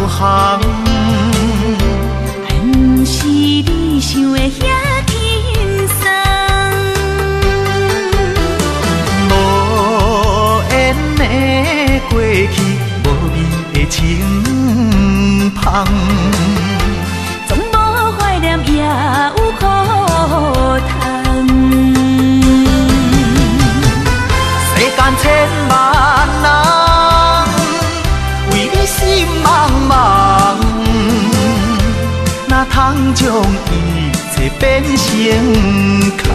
航。不是你想的遐轻松，无缘的过去，无味的情芳，总无怀念也有苦痛。世间千万人为你心茫茫，哪通将一切变成空？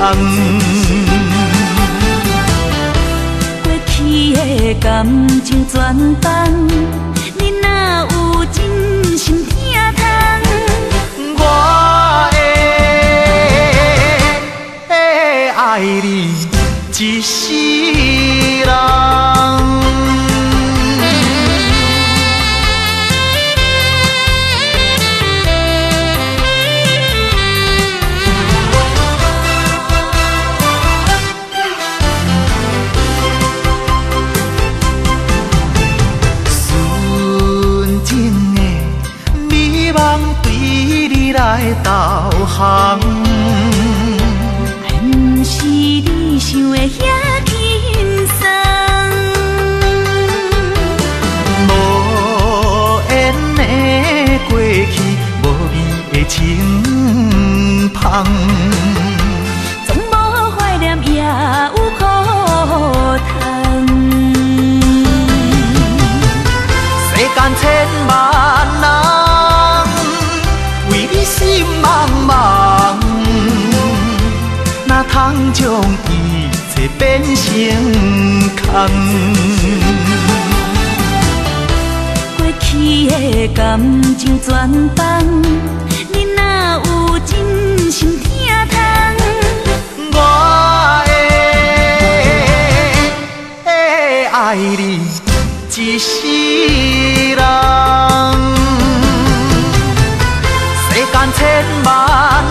过去的感情全放，你哪有真心疼痛？我会爱你一世人。纯情的美梦对你来导航。不是你想的遐轻松，无缘的过去，无味的情芳，总无怀念也有苦痛。世间千万人为你心茫茫，哪通将一切变成空？过去的感情全放，你哪有真心疼痛？我会爱你一世人。世间千万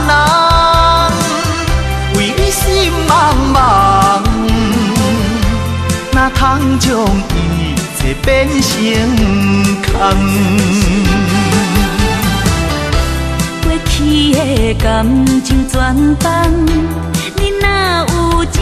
人为你心茫茫，哪通将一切变成空？过去的感情全放，你哪有真